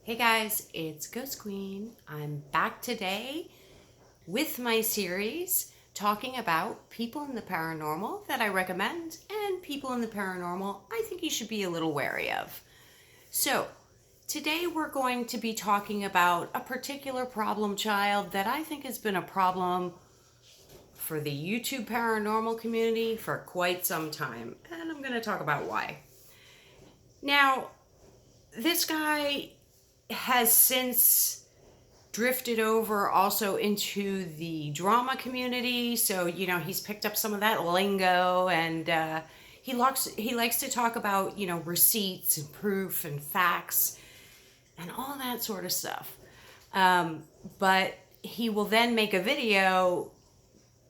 Hey guys, it's Ghost Queen. I'm back today with my series talking about people in the paranormal that I recommend and people in the paranormal I think you should be a little wary of. So, today we're going to be talking about a particular problem child that I think has been a problem for the YouTube Paranormal Community for quite some time, and I'm going to talk about why. Now, this guy has since drifted over also into the drama community. So, he's picked up some of that lingo and he likes to talk about, receipts and proof and facts and all that sort of stuff. But he will then make a video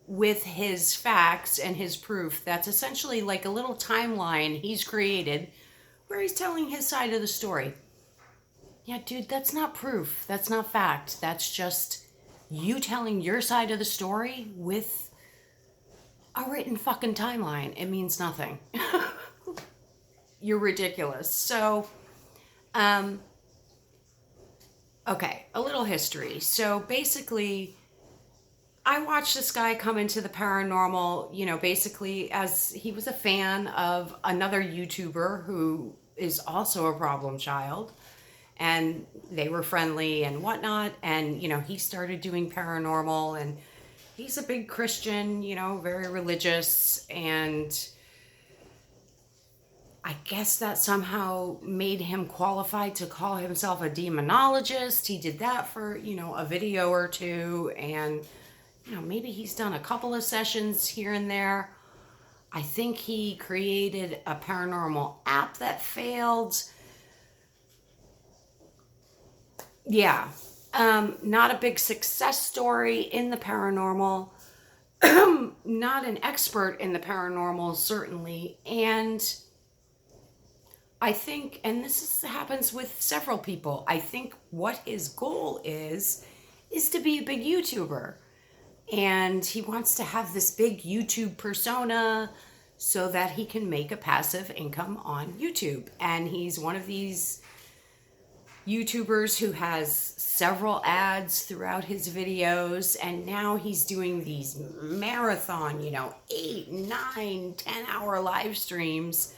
with his facts and his proof that's essentially like a little timeline he's created where he's telling his side of the story. Yeah, dude, that's not proof. That's not fact. That's just you telling your side of the story with a written fucking timeline. It means nothing. You're ridiculous. So, okay, a little history. So basically, I watched this guy come into the paranormal, basically as he was a fan of another YouTuber who is also a problem child. And they were friendly and whatnot. And, he started doing paranormal. And he's a big Christian, very religious. And I guess that somehow made him qualified to call himself a demonologist. He did that for, a video or two. And, maybe he's done a couple of sessions here and there. I think he created a paranormal app that failed. Yeah, not a big success story in the paranormal. Not an expert in the paranormal, certainly. And I think, and happens with several people, I think what his goal is to be a big YouTuber. And he wants to have this big YouTube persona so that he can make a passive income on YouTube. And he's one of these YouTubers who has several ads throughout his videos, and now he's doing these marathon, 8, 9, 10-hour live streams,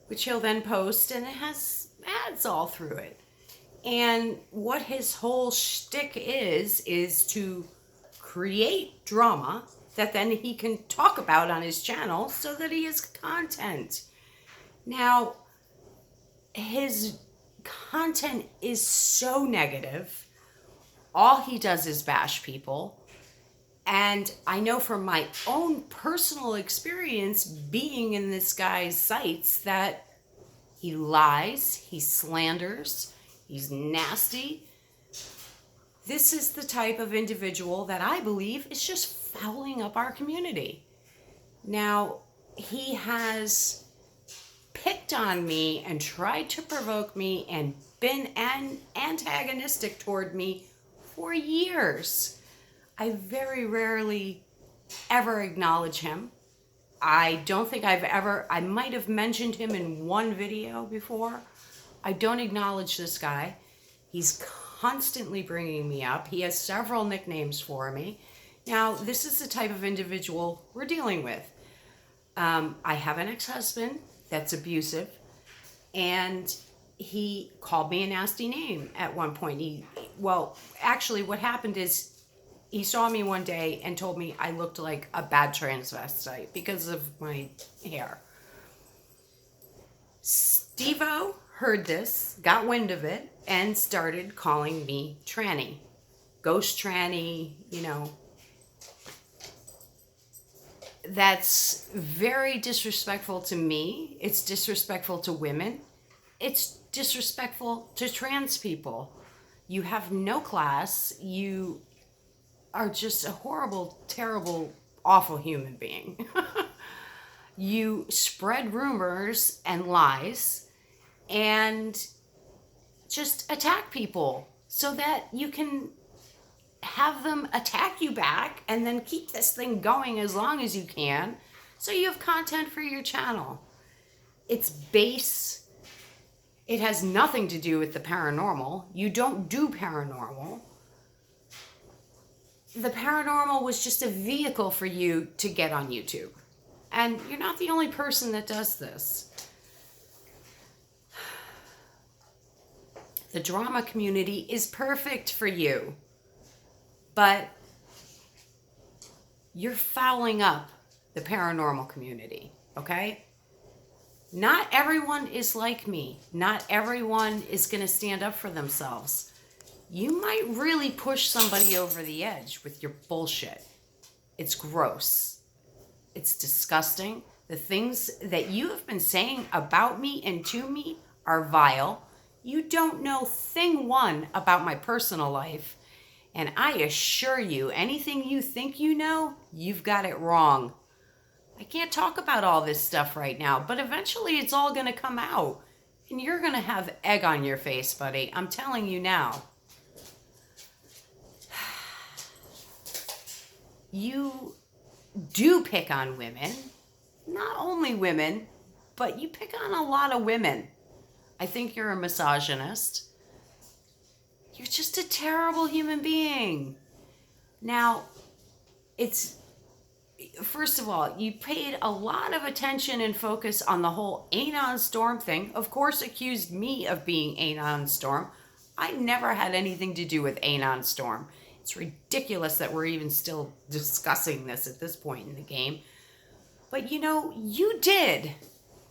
which he'll then post, and it has ads all through it. And what his whole shtick is to create drama that then he can talk about on his channel so that he has content. Now, his content is so negative. All he does is bash people. And I know from my own personal experience being in this guy's sites that he lies, he slanders, he's nasty. This is the type of individual that I believe is just fouling up our community. Now, he has picked on me and tried to provoke me and been antagonistic toward me for years. I very rarely ever acknowledge him. I don't think I might have mentioned him in one video before. I don't acknowledge this guy. He's constantly bringing me up. He has several nicknames for me. Now, this is the type of individual we're dealing with. I have an ex-husband that's abusive, and he called me a nasty name at one point. Actually what happened is he saw me one day and told me I looked like a bad transvestite because of my hair. Stevo heard this, got wind of it, and started calling me tranny, ghost tranny, That's very disrespectful to me. It's disrespectful to women. It's disrespectful to trans people. You have no class. You are just a horrible, terrible, awful human being. You spread rumors and lies and just attack people so that you can have them attack you back and then keep this thing going as long as you can so you have content for your channel. It's base, It has nothing to do with the paranormal. You don't do paranormal. The paranormal was just a vehicle for you to get on YouTube. And you're not the only person that does this. The drama community is perfect for you. But you're fouling up the paranormal community, okay? Not everyone is like me. Not everyone is going to stand up for themselves. You might really push somebody over the edge with your bullshit. It's gross. It's disgusting. The things that you have been saying about me and to me are vile. You don't know thing one about my personal life. And I assure you, anything you think you know, you've got it wrong. I can't talk about all this stuff right now, but eventually it's all going to come out. And you're going to have egg on your face, buddy. I'm telling you now. You do pick on women. Not only women, but you pick on a lot of women. I think you're a misogynist. You're just a terrible human being. Now, first of all, you paid a lot of attention and focus on the whole Anon Storm thing. Of course, accused me of being Anon Storm. I never had anything to do with Anon Storm. It's ridiculous that we're even still discussing this at this point in the game. But you did.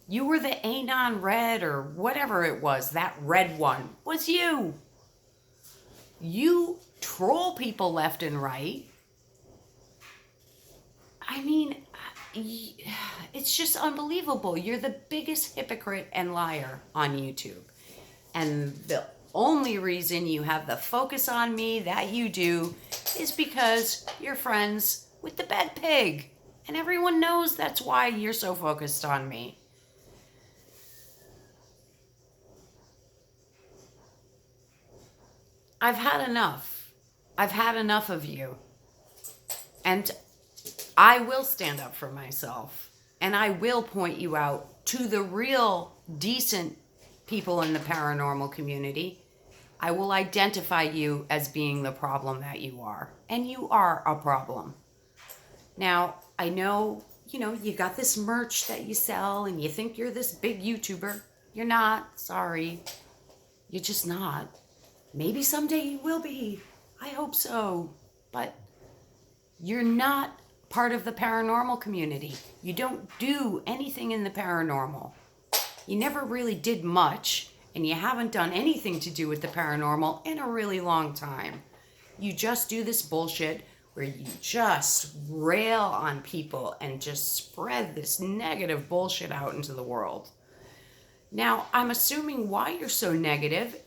You were the Anon Red or whatever it was. That red one was you. You troll people left and right. I mean, it's just unbelievable. You're the biggest hypocrite and liar on YouTube. And the only reason you have the focus on me that you do is because you're friends with the bed pig. And everyone knows that's why you're so focused on me. I've had enough. I've had enough of you. And I will stand up for myself. And I will point you out to the real decent people in the paranormal community. I will identify you as being the problem that you are. And you are a problem. Now, I know, you got this merch that you sell and you think you're this big YouTuber. You're not. Sorry. You're just not. Maybe someday you will be. I hope so. But you're not part of the paranormal community. You don't do anything in the paranormal. You never really did much, and you haven't done anything to do with the paranormal in a really long time. You just do this bullshit where you just rail on people and just spread this negative bullshit out into the world. Now, I'm assuming why you're so negative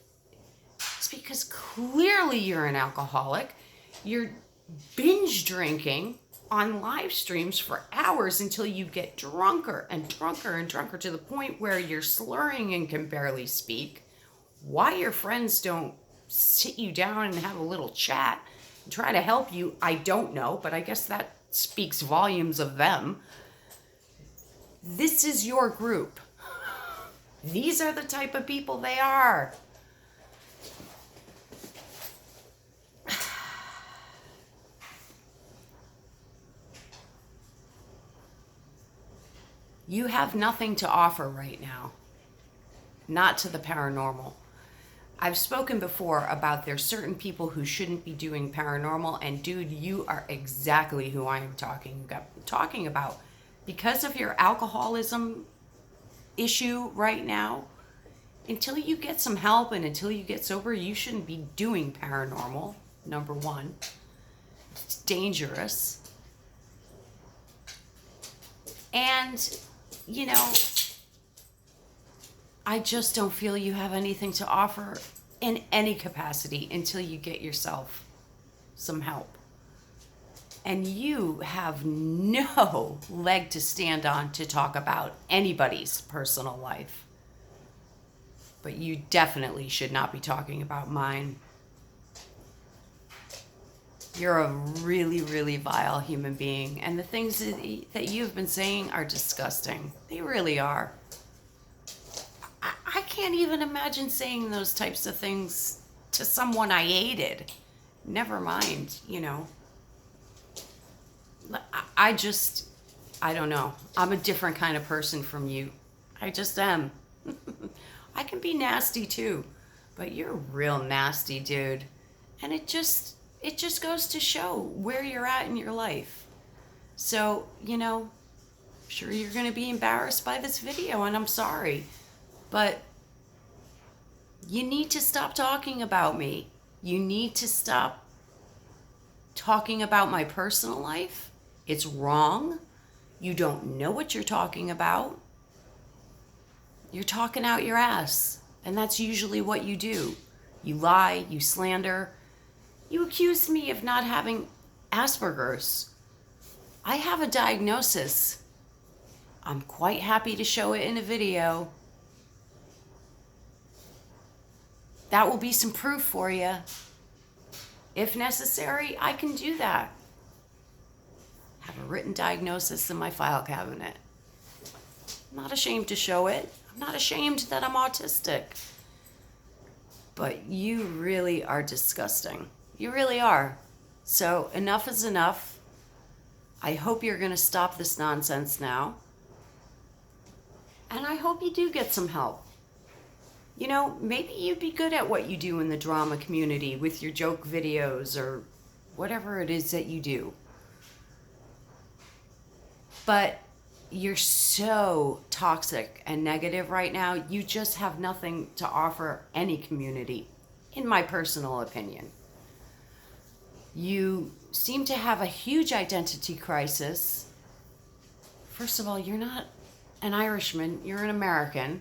is because clearly you're an alcoholic. You're binge drinking on live streams for hours until you get drunker and drunker and drunker to the point where you're slurring and can barely speak. Why your friends don't sit you down and have a little chat and try to help you, I don't know, but I guess that speaks volumes of them. This is your group. These are the type of people they are. You have nothing to offer right now. Not to the paranormal. I've spoken before about there's certain people who shouldn't be doing paranormal, and dude, you are exactly who I am talking about. Because of your alcoholism issue right now, until you get some help and until you get sober, you shouldn't be doing paranormal, number one. It's dangerous. And, I just don't feel you have anything to offer in any capacity until you get yourself some help. And you have no leg to stand on to talk about anybody's personal life. But you definitely should not be talking about mine. You're a really, really vile human being. And the things that you've been saying are disgusting. They really are. I can't can't even imagine saying those types of things to someone I hated. Never mind, you know. I don't know. I'm a different kind of person from you. I just am. I can be nasty too, but you're real nasty, dude. And it just goes to show where you're at in your life. So, you know, sure you're going to be embarrassed by this video, and I'm sorry, but you need to stop talking about me. You need to stop talking about my personal life. It's wrong. You don't know what you're talking about. You're talking out your ass, and that's usually what you do. You lie, you slander. You accuse me of not having Asperger's. I have a diagnosis. I'm quite happy to show it in a video. That will be some proof for you. If necessary, I can do that. Have a written diagnosis in my file cabinet. I'm not ashamed to show it. I'm not ashamed that I'm autistic. But you really are disgusting. You really are. So enough is enough. I hope you're going to stop this nonsense now. And I hope you do get some help. You know, maybe you'd be good at what you do in the drama community with your joke videos or whatever it is that you do. But you're so toxic and negative right now, you just have nothing to offer any community, in my personal opinion. You seem to have a huge identity crisis. First of all, you're not an Irishman, you're an American.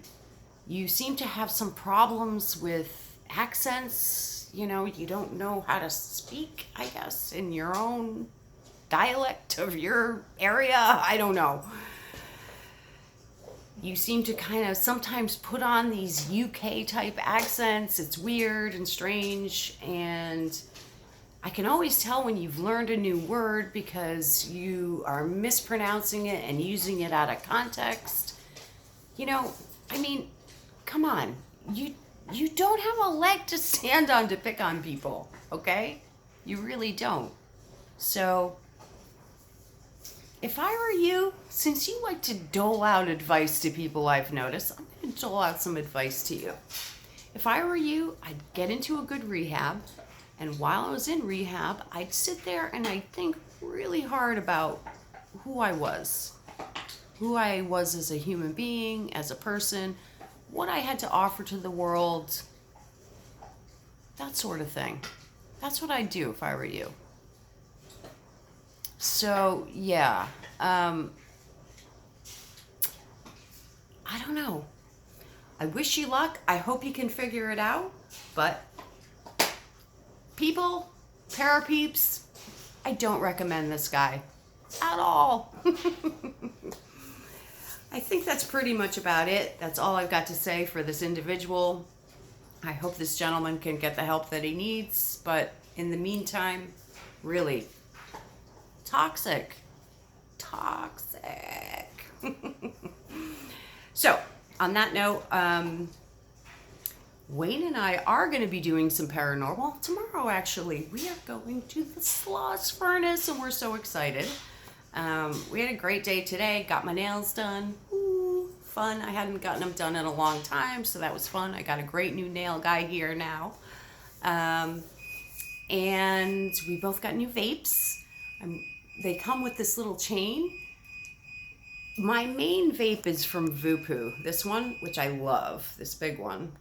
You seem to have some problems with accents. You know, you don't know how to speak, I guess, in your own dialect of your area. I don't know. You seem to kind of sometimes put on these UK type accents. It's weird and strange, and I can always tell when you've learned a new word because you are mispronouncing it and using it out of context. You know, I mean, come on. You don't have a leg to stand on to pick on people, okay? You really don't. So, if I were you, since you like to dole out advice to people, I've noticed, I'm going to dole out some advice to you. If I were you, I'd get into a good rehab. And while I was in rehab, I'd sit there and I'd think really hard about who I was as a human being, as a person, what I had to offer to the world, that sort of thing. That's what I'd do if I were you. So, yeah, I don't know. I wish you luck. I hope you can figure it out, but people, parapeeps, I don't recommend this guy at all. I think that's pretty much about it. That's all I've got to say for this individual. I hope this gentleman can get the help that he needs, but in the meantime, really, toxic. So, on that note, Wayne and I are going to be doing some paranormal tomorrow, actually. We are going to the Sloss Furnace, and we're so excited. We had a great day today. Got my nails done. Ooh, fun. I hadn't gotten them done in a long time, so that was fun. I got a great new nail guy here now. And we both got new vapes. They come with this little chain. My main vape is from Voopoo. This one, which I love, this big one.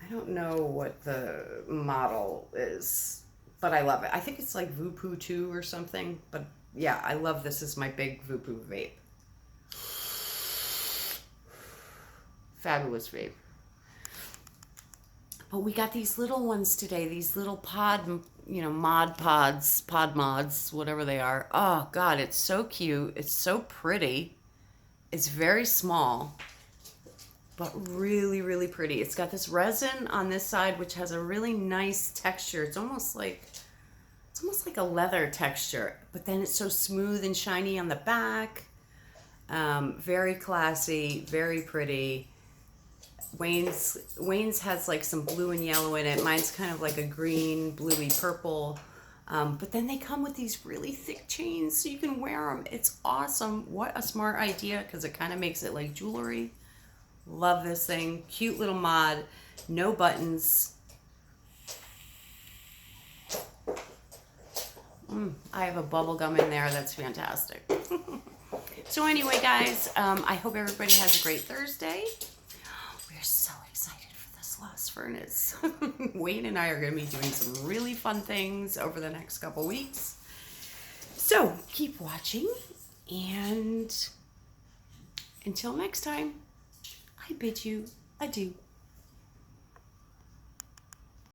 I don't know what the model is, but I love it. I think it's like Voopoo 2 or something, but yeah, I love this as my big Voopoo vape. Fabulous vape. But we got these little ones today, these little pod mods, whatever they are. Oh God, it's so cute. It's so pretty. It's very small, but really, really pretty. It's got this resin on this side, which has a really nice texture. It's almost like a leather texture, but then it's so smooth and shiny on the back. Very classy, very pretty. Wayne's has like some blue and yellow in it. Mine's kind of like a green, bluey purple. But then they come with these really thick chains so you can wear them. It's awesome. What a smart idea, because it kind of makes it like jewelry. Love this thing. Cute little mod. No buttons. I have a bubble gum in there. That's fantastic. So anyway, guys, I hope everybody has a great Thursday. We're so excited for this last furnace. Wayne and I are going to be doing some really fun things over the next couple weeks. So keep watching, and until next time, I bid you adieu.